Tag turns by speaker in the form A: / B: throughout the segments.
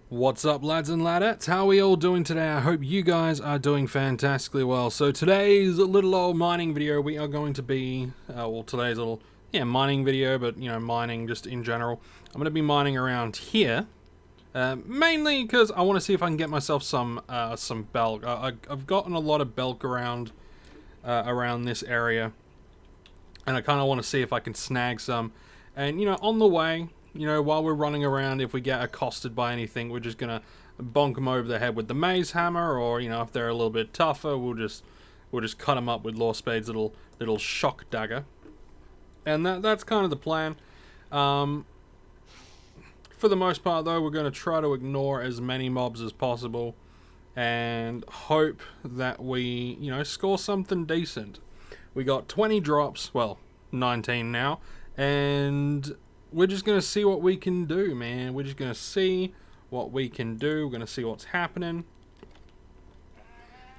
A: What's up, lads and ladettes? How are we all doing today? I hope you guys are doing fantastically well. So today's little old mining video, we are going to be, today's little, mining video, but, mining just in general. I'm going to be mining around here, mainly because I want to see if I can get myself some Belk. I've gotten a lot of Belk around this area, and I kind of want to see if I can snag some. And, on the way, while we're running around, if we get accosted by anything, we're just gonna bonk them over the head with the maze hammer, or if they're a little bit tougher, we'll just cut them up with Lawspade's little shock dagger. And that's kind of the plan. For the most part, though, we're gonna try to ignore as many mobs as possible, and hope that we score something decent. We got 20 drops, well, 19 now, and we're just going to see what we can do, man. We're just going to see what we can do. We're going to see what's happening.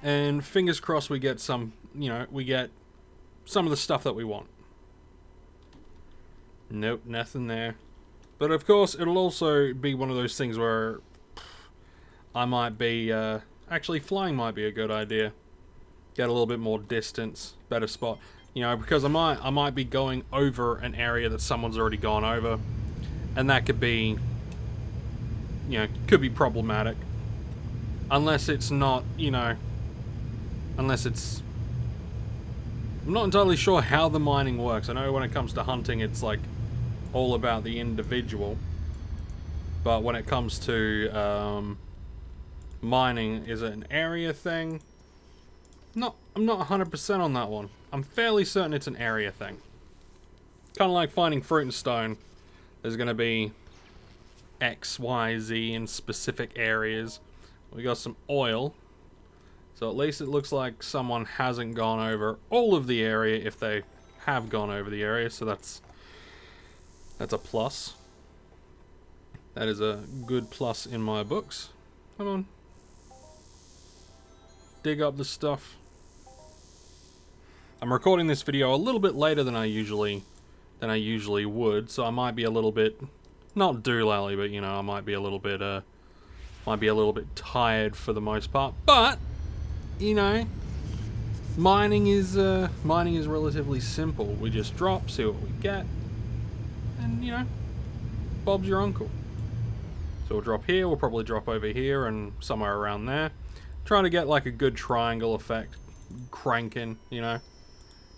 A: And fingers crossed we get some, we get some of the stuff that we want. Nope, nothing there. But of course, it'll also be one of those things where I might be, actually flying might be a good idea. Get a little bit more distance, better spot. Because I might be going over an area that someone's already gone over, and that could be, could be problematic. Unless it's not, unless it's... I'm not entirely sure how the mining works. I know when it comes to hunting, it's like all about the individual. But when it comes to mining, is it an area thing? I'm not 100% on that one. I'm fairly certain it's an area thing. Kind of like finding fruit and stone. There's going to be X, Y, Z in specific areas. We got some oil. So at least it looks like someone hasn't gone over all of the area if they have gone over the area. So that's a plus. That is a good plus in my books. Come on. Dig up the stuff. I'm recording this video a little bit later than I usually would, so I might be a little bit, not doolally, but I might be a little bit tired for the most part. But mining is relatively simple. We just drop, see what we get, and Bob's your uncle. So we'll drop here. We'll probably drop over here and somewhere around there. Trying to get like a good triangle effect, cranking,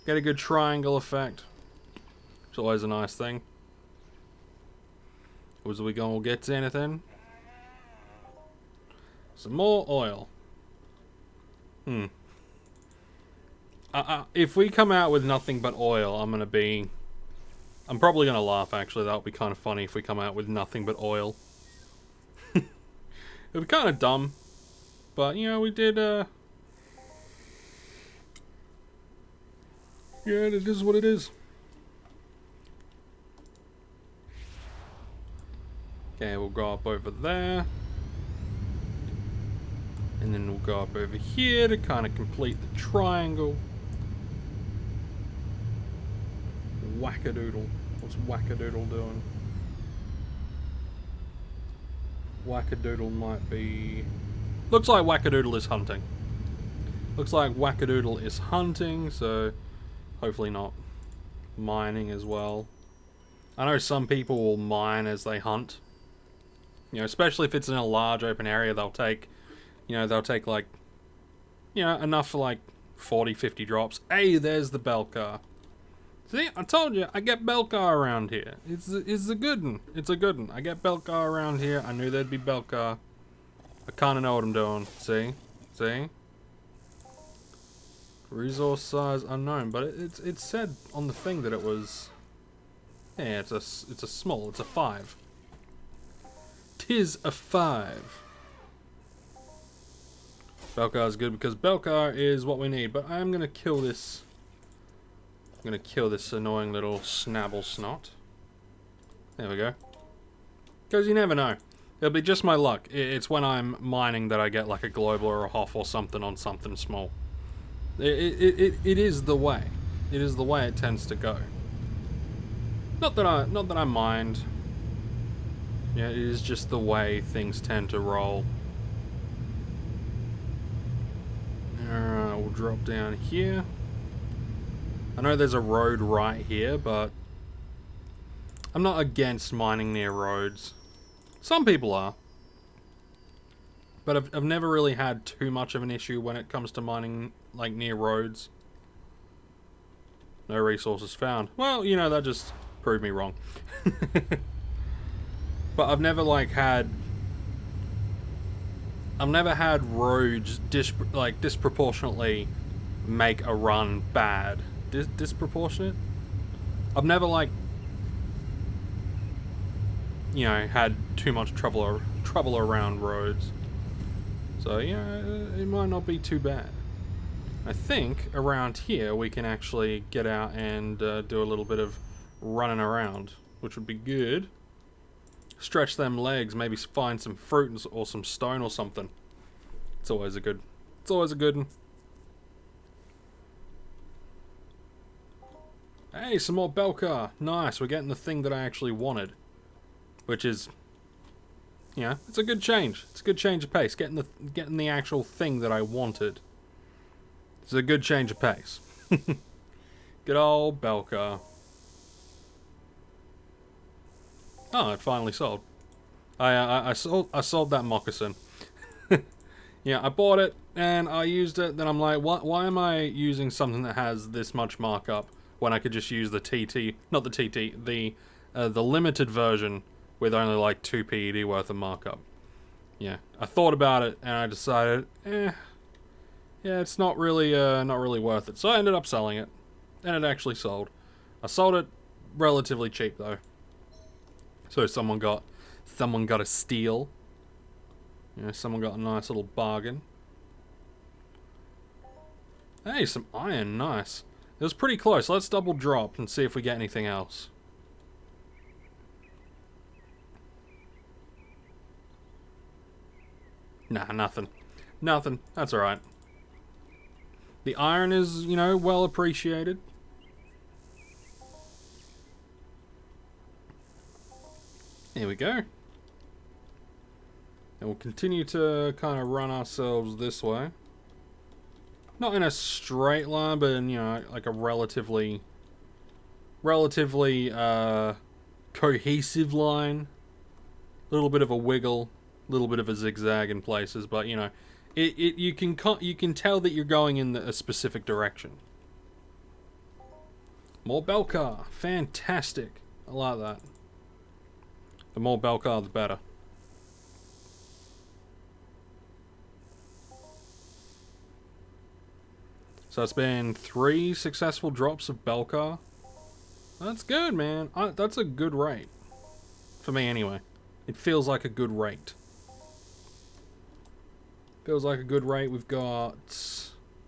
A: Get a good triangle effect. It's always a nice thing. Was we gonna get to anything? Some more oil. If we come out with nothing but oil, I'm probably gonna laugh, actually. That would be kind of funny if we come out with nothing but oil. It would be kind of dumb. But, we did, yeah, it is what it is. Okay, we'll go up over there. And then we'll go up over here to kind of complete the triangle. Wackadoodle. What's Wackadoodle doing? Wackadoodle might be... Looks like Wackadoodle is hunting. Looks like Wackadoodle is hunting, so... Hopefully not mining as well. I know some people will mine as they hunt. Especially if it's in a large open area, they'll take, like, enough for like 40, 50 drops. Hey, there's the Belkar. See, I told you, I get Belkar around here. It's a good one. It's a good one. I get Belkar around here. I knew there'd be Belkar. I kind of know what I'm doing. See? See? Resource size unknown, but it said on the thing that it was... Yeah, it's a small, it's a 5. 'Tis a 5. Belkar's good because Belkar is what we need, but I'm gonna kill this... I'm gonna kill this annoying little snabble snot. There we go. Because you never know. It'll be just my luck. It's when I'm mining that I get like a global or a hoff or something on something small. It is the way. It is the way it tends to go. Not that I mind. Yeah, it is just the way things tend to roll. Alright, we'll drop down here. I know there's a road right here, but I'm not against mining near roads. Some people are. But I've never really had too much of an issue when it comes to mining, like, near roads. No resources found. Well, you know, that just proved me wrong. But I've never, like, had... I've never had roads disproportionately make a run bad. Disproportionate? I've never, like, you know, had too much trouble around roads. So, yeah, it might not be too bad. I think around here we can actually get out and do a little bit of running around, which would be good. Stretch them legs, maybe find some fruit or some stone or something. It's always a good one. Hey, some more Belkar. Nice, we're getting the thing that I actually wanted. Which is, you know, it's a good change. It's a good change of pace. Getting the actual thing that I wanted. It's a good change of pace. Good old Belkar. Oh, it finally sold. I sold that moccasin. Yeah, I bought it and I used it. Then I'm like, why am I using something that has this much markup when I could just use the TT, not the TT, the limited version with only like 2 PED worth of markup. Yeah, I thought about it and I decided, yeah, it's not really worth it. So I ended up selling it, and it actually sold. I sold it relatively cheap though. So someone got a steal. You know, someone got a nice little bargain. Hey, some iron, nice. It was pretty close. Let's double drop and see if we get anything else. Nah, nothing. Nothing. That's alright. The iron is, you know, well appreciated. There we go. And we'll continue to kind of run ourselves this way. Not in a straight line, but in, you know, like a relatively cohesive line. A little bit of a wiggle, a little bit of a zigzag in places, but you know, you can tell that you're going in a specific direction. More Belkar, fantastic. I like that. The more Belkar, the better. So it's been 3 successful drops of Belkar. That's good, man. That's a good rate. For me, anyway. It feels like a good rate. Feels like a good rate. We've got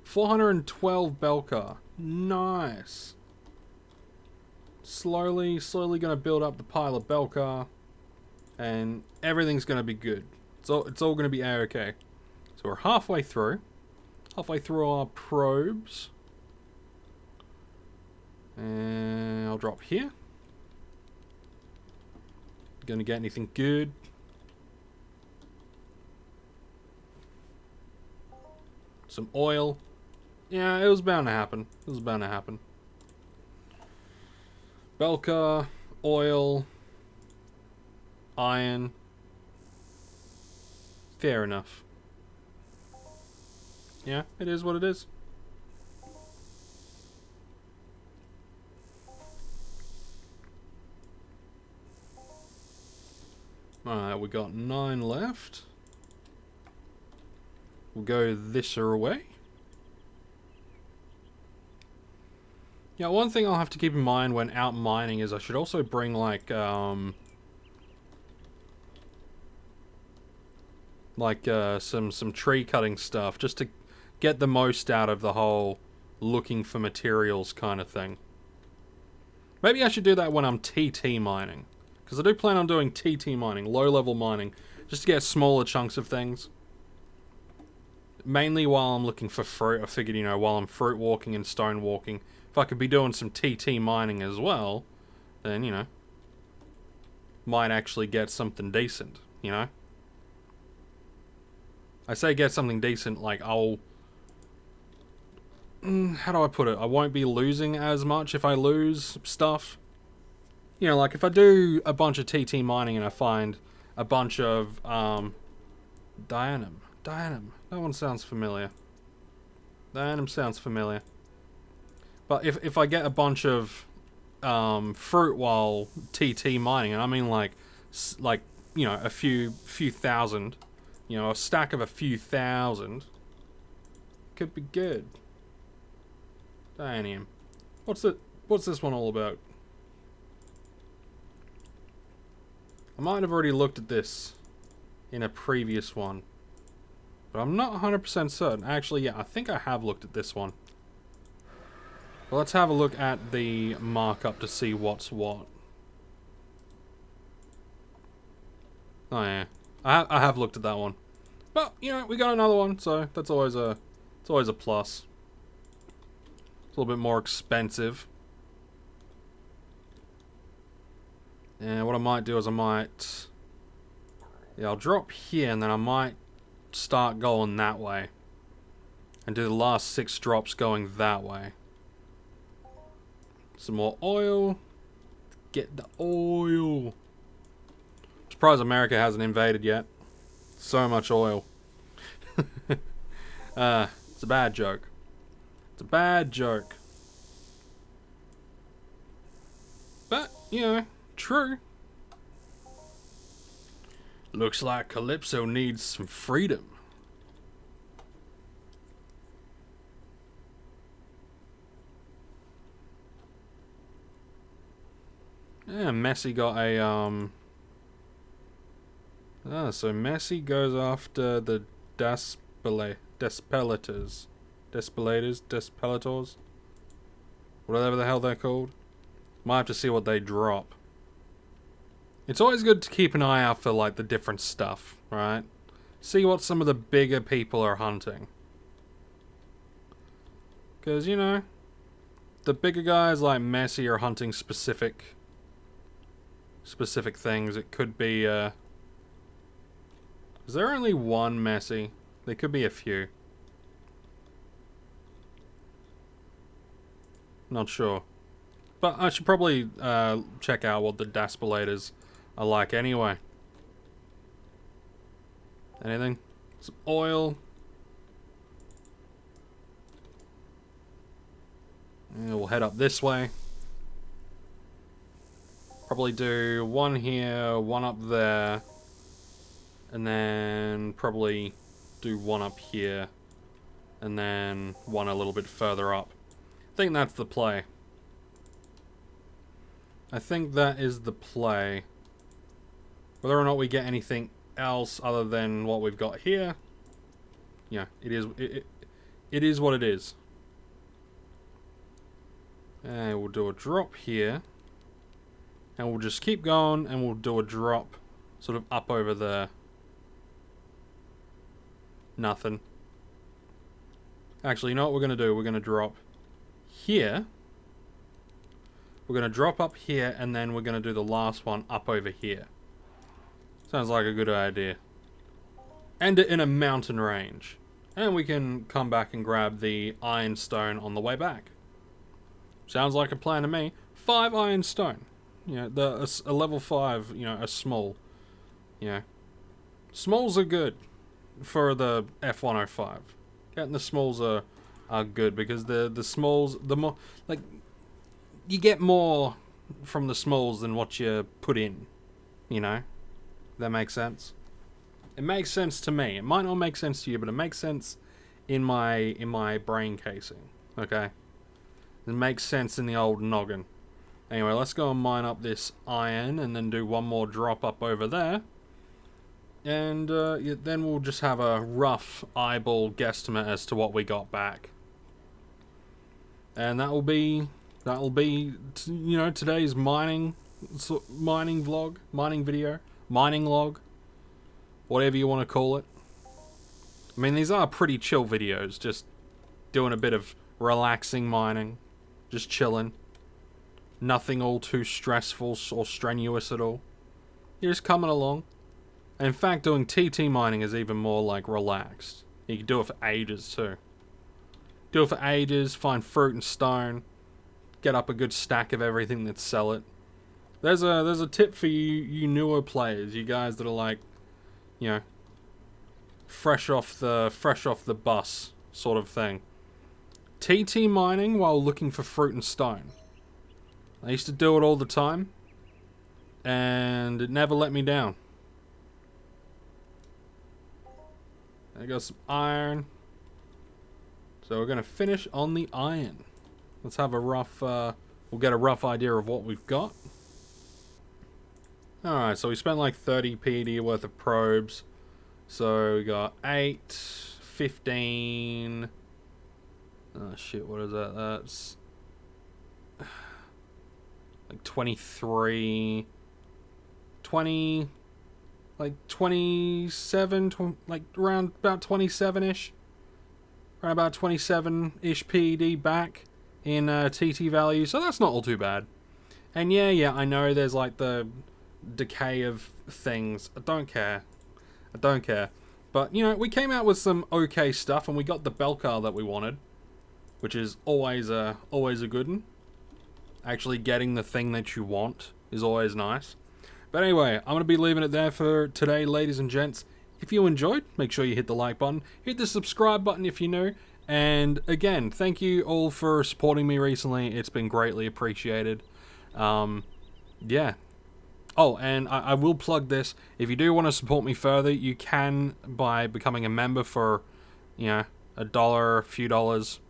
A: 412 Belkar. Nice. Slowly gonna build up the pile of Belkar. And everything's gonna be good. It's all gonna be A-okay. So we're halfway through. Halfway through our probes. And I'll drop here. Gonna get anything good. Some oil. Yeah, it was bound to happen. It was bound to happen. Belkar, oil, iron. Fair enough. Yeah, it is what it is. Alright, we got 9 left. We'll go this way. Yeah, one thing I'll have to keep in mind when out mining is I should also bring like some tree cutting stuff just to get the most out of the whole looking for materials kind of thing. Maybe I should do that when I'm TT mining. Because I do plan on doing TT mining, low-level mining, just to get smaller chunks of things. Mainly while I'm looking for fruit. I figured, you know, while I'm fruit walking and stone walking, if I could be doing some TT mining as well, then, you know, might actually get something decent, you know? I say get something decent, like I'll... how do I put it? I won't be losing as much if I lose stuff. You know, like if I do a bunch of TT mining and I find a bunch of, Dianum. That one sounds familiar. Dianum sounds familiar. But if I get a bunch of, fruit while TT mining, and I mean like, you know, a few thousand, you know, a stack of a few thousand, could be good. Damn. What's this one all about? I might have already looked at this in a previous one, but I'm not 100% certain. Actually, yeah, I think I have looked at this one. But let's have a look at the markup to see what's what. Oh yeah, I have looked at that one. But you know, we got another one, so that's always a plus. It's a little bit more expensive. And what I might do is I'll drop here and then I might start going that way. And do the last 6 drops going that way. Some more oil. Get the oil. I'm surprised America hasn't invaded yet. So much oil. It's a bad joke. It's a bad joke. But, you know, true. Looks like Calypso needs some freedom. Yeah, Messi got a, so Messi goes after the Despelators, whatever the hell they're called. Might have to see what they drop. It's always good to keep an eye out for, like, the different stuff, right? See what some of the bigger people are hunting. Because, you know, the bigger guys like Messi are hunting specific things. It could be, is there only one Messi? There could be a few. Not sure. But I should probably check out what the Despelators are like anyway. Anything? Some oil. And we'll head up this way. Probably do one here, one up there. And then probably do one up here. And then one a little bit further up. I think that's the play. I think that is the play. Whether or not we get anything else other than what we've got here, yeah, it is what it is. And we'll do a drop here. And we'll just keep going and we'll do a drop sort of up over there. Nothing. Actually, you know what we're going to do? We're going to drop here. We're going to drop up here and then we're going to do the last one up over here. Sounds like a good idea. End it in a mountain range. And we can come back and grab the iron stone on the way back. Sounds like a plan to me. 5 iron stone. You know, a level 5, you know, a small. You know. Smalls are good for the F105. Getting the smalls are good because the smalls, the more, like, you get more from the smalls than what you put in. You know? That makes sense? It makes sense to me. It might not make sense to you, but it makes sense in my brain casing. Okay? It makes sense in the old noggin. Anyway, let's go and mine up this iron and then do one more drop up over there. And yeah, then we'll just have a rough eyeball guesstimate as to what we got back. And that'll be you know, today's mining vlog, mining video, mining log, whatever you want to call it. I mean, these are pretty chill videos, just doing a bit of relaxing mining, just chilling. Nothing all too stressful or strenuous at all. You're just coming along. And in fact, doing TT mining is even more, like, relaxed. You can do it for ages, too. Do it for ages, find fruit and stone, get up a good stack of everything, then sell it. There's a tip for you newer players, you guys that are like, you know, fresh off the bus sort of thing. TT mining while looking for fruit and stone. I used to do it all the time, and it never let me down. I got some iron. So we're going to finish on the iron. Let's have a rough, we'll get a rough idea of what we've got. Alright, so we spent like 30 PD worth of probes. So we got 8, 15... Oh shit, what is that? That's... like 23... 20... like 27, like around about 27-ish. Around about 27-ish PED back in TT value, so that's not all too bad. And yeah, I know there's like the decay of things. I don't care. But, you know, we came out with some okay stuff, and we got the Belkar that we wanted, which is always a good one. Actually getting the thing that you want is always nice. But anyway, I'm going to be leaving it there for today, ladies and gents. If you enjoyed, make sure you hit the like button, hit the subscribe button if you're new, and again, thank you all for supporting me recently. It's been greatly appreciated. Yeah. Oh, and I will plug this. If you do want to support me further, you can by becoming a member for, you know, $1, a few dollars.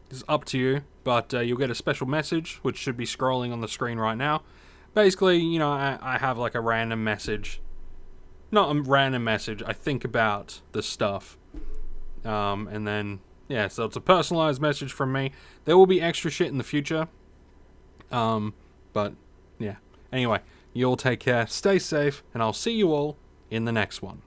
A: It's up to you, but you'll get a special message, which should be scrolling on the screen right now. Basically, you know, I have like a random message. Not a random message, I think about the stuff. And then, yeah, so it's a personalized message from me. There will be extra shit in the future. But, yeah. Anyway, you all take care, stay safe, and I'll see you all in the next one.